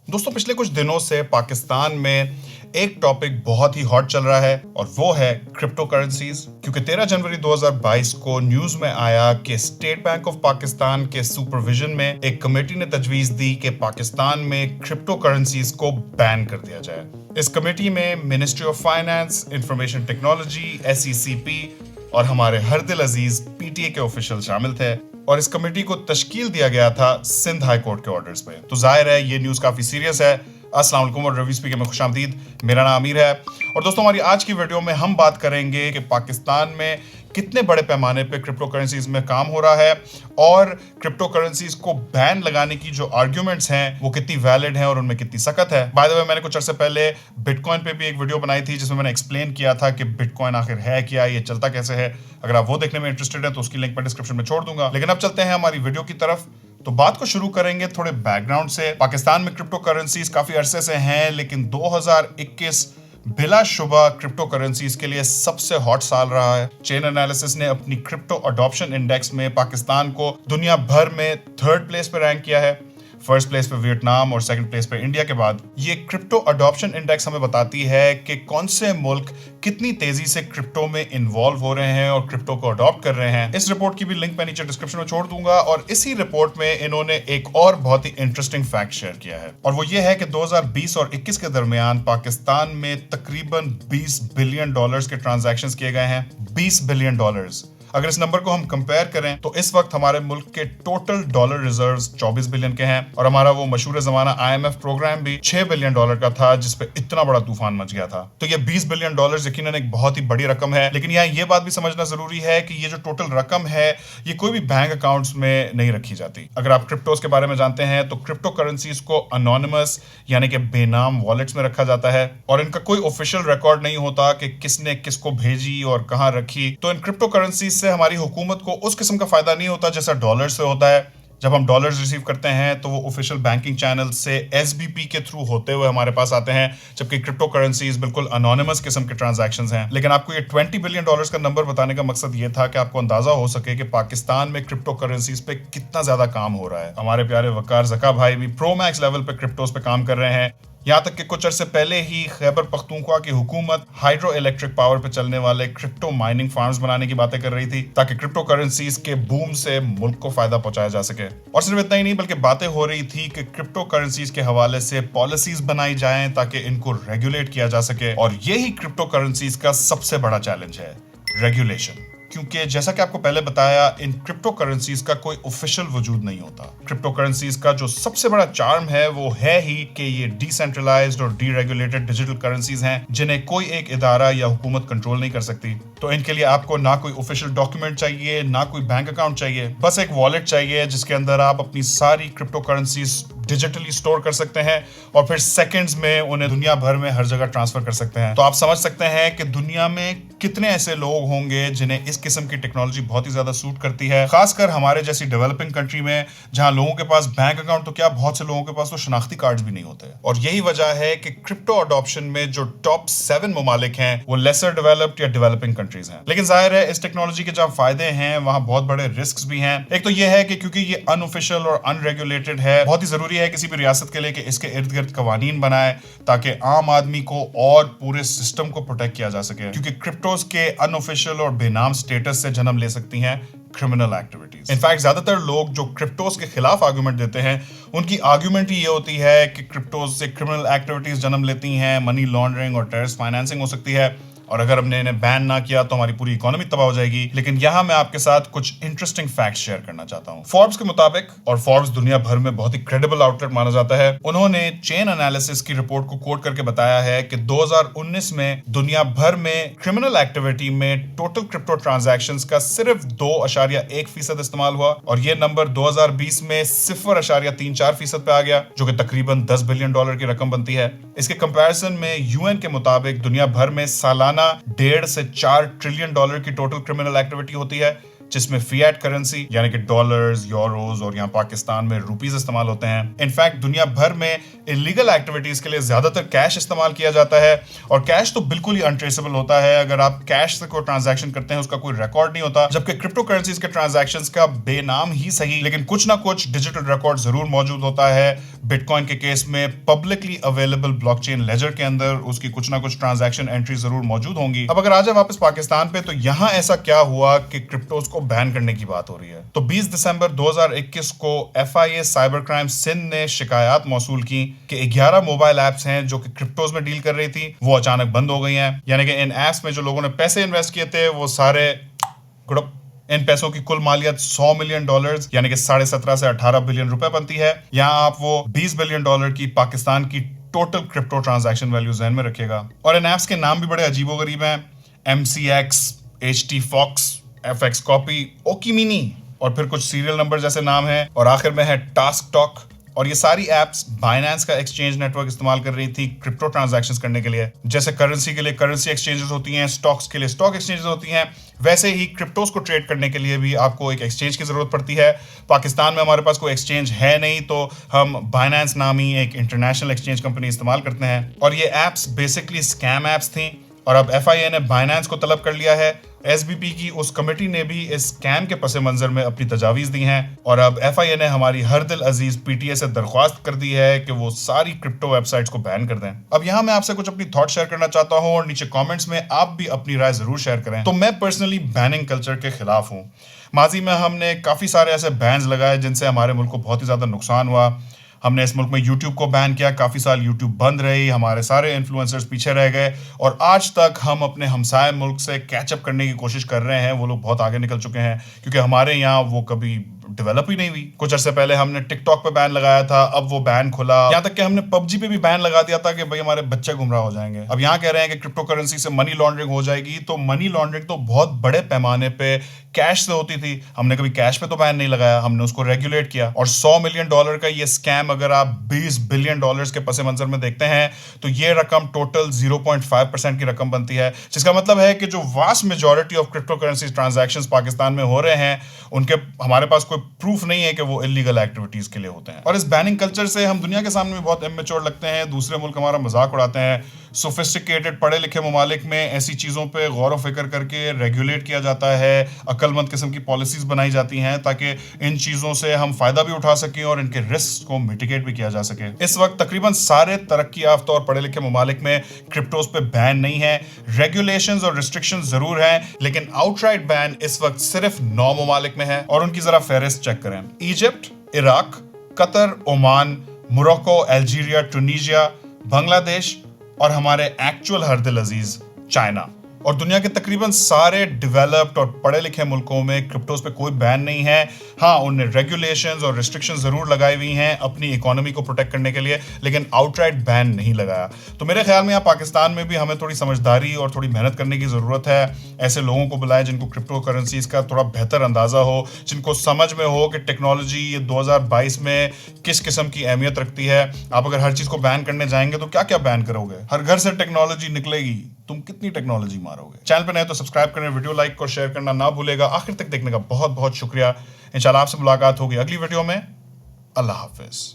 दोस्तों पिछले कुछ दिनों से पाकिस्तान में एक टॉपिक बहुत ही हॉट चल रहा है और वो है क्रिप्टो करेंसीज। क्योंकि 13 जनवरी 2022 को न्यूज में आया कि स्टेट बैंक ऑफ पाकिस्तान के सुपरविजन में एक कमेटी ने तजवीज दी कि पाकिस्तान में क्रिप्टो करेंसीज को बैन कर दिया जाए। इस कमेटी में ministry of finance, information technology, SECP और हमारे हरदिल अजीज PTA के ऑफिशियल शामिल थे और इस कमेटी को तश्कील दिया गया था सिंध हाई कोर्ट के ऑर्डर्स पे। तो जाहिर है ये न्यूज़ काफ़ी सीरियस है। अस्सलाम वालेकुम और रवी स्पीकर में खुशामदीद। मेरा नाम आमिर है और दोस्तों हमारी आज की वीडियो में हम बात करेंगे कि पाकिस्तान में कितने बड़े पैमाने पे क्रिप्टो करेंसीज में काम हो रहा है और क्रिप्टो करेंसीज को बैन लगाने की जो आर्ग्यूमेंट्स हैं वो कितनी वैलिड हैं और उनमें कितनी सख्त है। बाय द वे मैंने कुछ अर्से पहले बिटकॉइन पे भी एक वीडियो बनाई थी जिसमें मैंने एक्सप्लेन किया था कि बिटकॉइन आखिर है क्या, ये चलता कैसे है। अगर आप वो देखने में इंटरेस्टेड हैं तो उसकी लिंक मैं डिस्क्रिप्शन में छोड़ दूंगा। लेकिन अब चलते हैं हमारी वीडियो की तरफ। तो बात को शुरू करेंगे थोड़े बैकग्राउंड से। पाकिस्तान में क्रिप्टो करेंसीज काफी अरसे से हैं, लेकिन 2021 बिलाशुबा क्रिप्टो करेंसीज के लिए सबसे हॉट साल रहा है। चेन एनालिसिस ने अपनी क्रिप्टो अडॉप्शन इंडेक्स में पाकिस्तान को दुनिया भर में 3rd प्लेस पे रैंक किया है। फर्स्ट प्लेस पे वियतनाम और 2nd प्लेस पे इंडिया के बाद। ये क्रिप्टो अडॉप्शन इंडेक्स हमें बताती है कि कौन से मुल्क कितनी तेजी से क्रिप्टो में इन्वॉल्व हो रहे हैं और क्रिप्टो को अडॉप्ट कर रहे हैं। इस रिपोर्ट की भी लिंक मैं नीचे डिस्क्रिप्शन में छोड़ दूंगा। और इसी रिपोर्ट में इन्होंने एक और बहुत ही इंटरेस्टिंग फैक्ट शेयर किया है और वो ये है कि 2020 और 21 के दरमियान पाकिस्तान में तकरीबन $20 बिलियन के ट्रांजैक्शंस किए गए हैं। $20 बिलियन। अगर इस नंबर को हम कंपेयर करें तो इस वक्त हमारे मुल्क के टोटल डॉलर रिजर्व्स 24 बिलियन के हैं और हमारा वो मशहूर जमाना IMF प्रोग्राम भी $6 बिलियन का था जिसपे इतना बड़ा तूफान मच गया था। तो ये $20 बिलियन यकीनन एक बहुत ही बड़ी रकम है। लेकिन यहाँ ये बात भी समझना जरूरी है कि ये जो टोटल रकम है ये कोई भी बैंक अकाउंट्स में नहीं रखी जाती। अगर आप क्रिप्टोज के बारे में जानते हैं तो क्रिप्टो करेंसीज को अनोनिमस यानी कि बेनाम वॉलेट्स में रखा जाता है और इनका कोई ऑफिशियल रिकॉर्ड नहीं होता कि किसने किसको भेजी और कहाँ रखी। तो इन क्रिप्टो करेंसीज से हमारी हुकूमत को उस किस्म का फायदा नहीं होता जैसा डॉलर से होता है। जब हम डॉलर्स रिसीव करते हैं तो वो ऑफिशियल बैंकिंग चैनल से SBP के थ्रू होते हुए हमारे पास आते हैं, जबकि क्रिप्टो करेंसीज बिल्कुल अनोनिमस किस्म के ट्रांजैक्शंस हैं। लेकिन आपको ये $20 बिलियन का नंबर बताने का मकसद ये था कि आपको अंदाजा हो सके कि पाकिस्तान में क्रिप्टो करेंसीज पे कितना ज्यादा काम हो रहा है। हमारे प्यारे वकार ज़का भाई भी प्रो मैक्स लेवल पे क्रिप्टोज पे काम कर रहे हैं। यहाँ तक कि कुछ अर्से पहले ही खैबर पख्तूनख्वा की हुकूमत हाइड्रो इलेक्ट्रिक पावर पे चलने वाले क्रिप्टो माइनिंग फार्म्स बनाने की बातें कर रही थी ताकि क्रिप्टो करेंसीज के बूम से मुल्क को फायदा पहुंचाया जा सके। और सिर्फ इतना ही नहीं बल्कि बातें हो रही थी कि क्रिप्टो करेंसीज के हवाले से पॉलिसीज बनाई जाएं ताकि इनको रेगुलेट किया जा सके। और यही क्रिप्टो करेंसीज का सबसे बड़ा चैलेंज है, रेगुलेशन। क्योंकि जैसा कि आपको पहले बताया, इन क्रिप्टो करेंसीज का कोई ऑफिशियल वजूद नहीं होता। क्रिप्टो करेंसीज का जो सबसे बड़ा चार्म है वो है ही कि ये डिसेंट्रलाइज्ड और डीरेगुलेटेड डिजिटल करेंसीज हैं जिन्हें कोई एक इदारा या हुकूमत कंट्रोल नहीं कर सकती। तो इनके लिए आपको ना कोई ऑफिशियल डॉक्यूमेंट चाहिए, ना कोई बैंक अकाउंट चाहिए, बस एक वॉलेट चाहिए जिसके अंदर आप अपनी सारी क्रिप्टो करेंसीज डिजिटली स्टोर कर सकते हैं और फिर सेकंड्स में उन्हें दुनिया भर में हर जगह ट्रांसफर कर सकते हैं। तो आप समझ सकते हैं कि दुनिया में कितने ऐसे लोग होंगे जिन्हें इस किस्म की टेक्नोलॉजी बहुत ही ज्यादा सूट करती है, खासकर हमारे जैसी डेवलपिंग कंट्री में जहां लोगों के पास बैंक अकाउंट तो क्या, बहुत से लोगों के पास तो शनाख्ती कार्ड भी नहीं होते। और यही वजह है कि क्रिप्टो अडॉप्शन में जो टॉप 7 ममालिक हैं वो लेसर डेवलप्ड या डेवलपिंग कंट्रीज हैं। लेकिन जाहिर है इस टेक्नोलॉजी के जहां फायदे हैं वहां बहुत बड़े रिस्क भी हैं। एक तो यह है कि क्योंकि ये अनऑफिशियल और अनरेगुलेटेड है, बहुत ही जरूरी है किसी भी रियासत के लिए कि इसके इर्द गिर्द कवानीन बनाए ताकि आम आदमी को और पूरे सिस्टम को प्रोटेक्ट किया जा सके। क्योंकि क्रिप्टोज के अनऑफिशियल और बेनाम स्टेटस से जन्म ले सकती हैं क्रिमिनल एक्टिविटीज। इनफैक्ट ज्यादातर लोग जो क्रिप्टोज के खिलाफ आर्गुमेंट देते हैं उनकी आर्गुमेंट ही ये होती है कि क्रिप्टोज से क्रिमिनल एक्टिविटीज जन्म लेती हैं, मनी लॉन्ड्रिंग और टेररिस्ट फाइनेंसिंग हो सकती है और अगर हमने इन्हें बैन ना किया तो हमारी पूरी इकोनॉमी तबाह हो जाएगी। लेकिन यहाँ मैं आपके साथ कुछ इंटरेस्टिंग फैक्ट्स शेयर करना चाहता हूँ। फोर्ब्स के मुताबिक, और फोर्ब्स दुनिया भर में बहुत ही क्रेडिबल आउटलेट माना जाता है, उन्होंने चेन एनालिसिस की रिपोर्ट को कोट करके बताया है कि 2019 में दुनिया भर में क्रिमिनल एक्टिविटी में टोटल क्रिप्टो ट्रांजैक्शंस का सिर्फ 2.1% इस्तेमाल हुआ और ये नंबर 2020 में 0.34% पे आ गया, जो कि तकरीबन $10 बिलियन की रकम बनती है। इसके कंपैरिजन में UN के मुताबिक दुनिया भर में सालाना 1.5 से 4 ट्रिलियन डॉलर की टोटल क्रिमिनल एक्टिविटी होती है, जिसमें फिएट करेंसी यानी कि डॉलर्स, यूरोज और यहाँ पाकिस्तान में रुपीस इस्तेमाल होते हैं। इनफैक्ट दुनिया भर में इलीगल एक्टिविटीज के लिए ज्यादातर कैश इस्तेमाल किया जाता है और कैश तो बिल्कुल ही अनट्रेसेबल होता है। अगर आप कैश से कोई ट्रांजैक्शन करते हैं उसका कोई रिकॉर्ड नहीं होता, जबकि क्रिप्टो करेंसीज के ट्रांजैक्शंस का बेनाम ही सही लेकिन कुछ ना कुछ डिजिटल रिकॉर्ड जरूर मौजूद होता है। बिटकॉइन के केस में पब्लिकली अवेलेबल ब्लॉकचेन लेजर के अंदर उसकी कुछ ना कुछ ट्रांजैक्शन एंट्री जरूर मौजूद होंगी। अब अगर आ जाए वापस पाकिस्तान पे, तो यहाँ ऐसा क्या हुआ कि क्रिप्टोज को बैन करने की बात हो रही है। तो 20 दिसंबर 2021 को FIA साइबर क्राइम सिंध ने शिकायत मौसूल की कि 11 मोबाइल ऐप्स हैं जो कि क्रिप्टोज में डील कर रही थी, वो अचानक बंद हो गई हैं। यानी कि इन ऐप्स में जो लोगों ने पैसे इन्वेस्ट किए थे वो सारे गुड़प, इन पैसों की कुल मालियत $100 मिलियन यानी कि 17.5 से 18 बिलियन रुपए बनती है। यहाँ आप वो $20 बिलियन की पाकिस्तान की टोटल क्रिप्टो ट्रांजैक्शन वैल्यू ध्यान में रखिएगा। और इन ऐप्स के नाम भी बड़े अजीबोगरीब हैं, MCX, HT Fox, FX Copy, Okimini और फिर कुछ सीरियल नंबर जैसे नाम हैं और आखिर में है टास्क टॉक। और ये सारी एप्स बाइनेंस का एक्सचेंज नेटवर्क इस्तेमाल कर रही थी क्रिप्टो ट्रांजैक्शंस करने के लिए। जैसे करेंसी के लिए करेंसी एक्सचेंजेस होती हैं, स्टॉक्स के लिए स्टॉक एक्सचेंजेस होती हैं, वैसे ही क्रिप्टोस को ट्रेड करने के लिए भी आपको एक एक्सचेंज की जरूरत पड़ती है। पाकिस्तान में हमारे पास कोई एक्सचेंज है नहीं, तो हम बाइनेंस नामी एक इंटरनेशनल एक्सचेंज कंपनी इस्तेमाल करते हैं। और ये एप्स बेसिकली स्कैम एप्स थी और अब FIA ने बाइनेंस को तलब कर लिया है। SBP की उस कमेटी ने भी इस स्कैम के पस मंजर में अपनी तजावीज दी हैं और अब FIA ने हमारी हर दिल अजीज PTA से दरख्वास्त कर दी है कि वो सारी क्रिप्टो वेबसाइट्स को बैन कर दें। अब यहाँ मैं आपसे कुछ अपनी थॉट शेयर करना चाहता हूँ और नीचे कमेंट्स में आप भी अपनी राय जरूर शेयर करें। तो मैं पर्सनली बैनिंग कल्चर के खिलाफ हूँ। माजी में हमने काफी सारे ऐसे बैन्स लगाए जिनसे हमारे मुल्क को बहुत ही ज्यादा नुकसान हुआ। हमने इस मुल्क में YouTube को बैन किया, काफ़ी साल YouTube बंद रही, हमारे सारे इन्फ्लुएंसर्स पीछे रह गए और आज तक हम अपने हमसाय मुल्क से कैचअप करने की कोशिश कर रहे हैं। वो लोग बहुत आगे निकल चुके हैं क्योंकि हमारे यहाँ वो कभी डेवलप ही नहीं हुई। कुछ अर्से पहले हमने टिकटॉक पे बैन लगाया था, अब वो बैन खुला। यहाँ तक कि हमने PUBG पे भी बैन लगा दिया था कि भाई हमारे बच्चे गुमराह हो जाएंगे। अब यहाँ कह रहे हैं कि क्रिप्टो करेंसी से मनी लॉन्ड्रिंग हो जाएगी, तो मनी लॉन्ड्रिंग तो बहुत बड़े पैमाने पे कैश से होती थी। हमने कभी कैश पे तो बैन नहीं लगाया, हमने उसको रेगुलेट किया। और $100 मिलियन का ये स्कैम अगर आप $20 बिलियन के पस मंजर में देखते हैं तो ये रकम टोटल 0.5% की रकम बनती है, जिसका मतलब है कि जो vast majority of crypto currency transactions Pakistan में हो रहे हैं उनके हमारे पास कोई प्रूफ नहीं है कि वो इलीगल एक्टिविटीज के लिए होते हैं। और इस बैनिंग कल्चर से हम दुनिया के सामने भी बहुत इमेच्योर लगते हैं, दूसरे मुल्क हमारा मजाक उड़ाते हैं। सोफिस्टिकेटेड पढ़े लिखे ममालिक में ऐसी चीज़ों पे गौर व फिक्र करके रेगुलेट किया जाता है, अक्लमंद किस्म की पॉलिसीज बनाई जाती हैं ताकि इन चीज़ों से हम फ़ायदा भी उठा सकें और इनके रिस्क को मिटिगेट भी किया जा सके। इस वक्त तकरीबन सारे तरक्की याफ्ता और पढ़े लिखे ममालिक में क्रिप्टोज पे बैन नहीं है, रेगुलेशंस और रिस्ट्रिक्शंस ज़रूर हैं, लेकिन आउटराइट बैन इस वक्त सिर्फ 9 ममालिक में है। और उनकी ज़रा फहरिस्त चेक करें: Egypt, Iraq, Qatar, Oman, Morocco, Algeria, टूनीशिया, Bangladesh और हमारे एक्चुअल हर दिल अजीज चाइना। और दुनिया के तकरीबन सारे डेवलप्ड और पढ़े लिखे मुल्कों में क्रिप्टोज पे कोई बैन नहीं है। हाँ, उनने रेगुलेशंस और रिस्ट्रिक्शंस जरूर लगाई हुई हैं अपनी इकोनॉमी को प्रोटेक्ट करने के लिए, लेकिन आउटराइट बैन नहीं लगाया। तो मेरे ख्याल में यहाँ पाकिस्तान में भी हमें थोड़ी समझदारी और थोड़ी मेहनत करने की ज़रूरत है। ऐसे लोगों को बुलाएं जिनको क्रिप्टो करेंसीज का थोड़ा बेहतर अंदाज़ा हो, जिनको समझ में हो कि टेक्नोलॉजी ये 2022 में किस किस्म की अहमियत रखती है। आप अगर हर चीज़ को बैन करने जाएंगे तो क्या क्या बैन करोगे? हर घर से टेक्नोलॉजी निकलेगी, तुम कितनी टेक्नोलॉजी मारोगे? चैनल पे नए तो सब्सक्राइब करें, वीडियो लाइक और शेयर करना ना भूलेगा। आखिर तक देखने का बहुत बहुत शुक्रिया। इंशाल्लाह आपसे मुलाकात होगी अगली वीडियो में। अल्लाह हाफिज।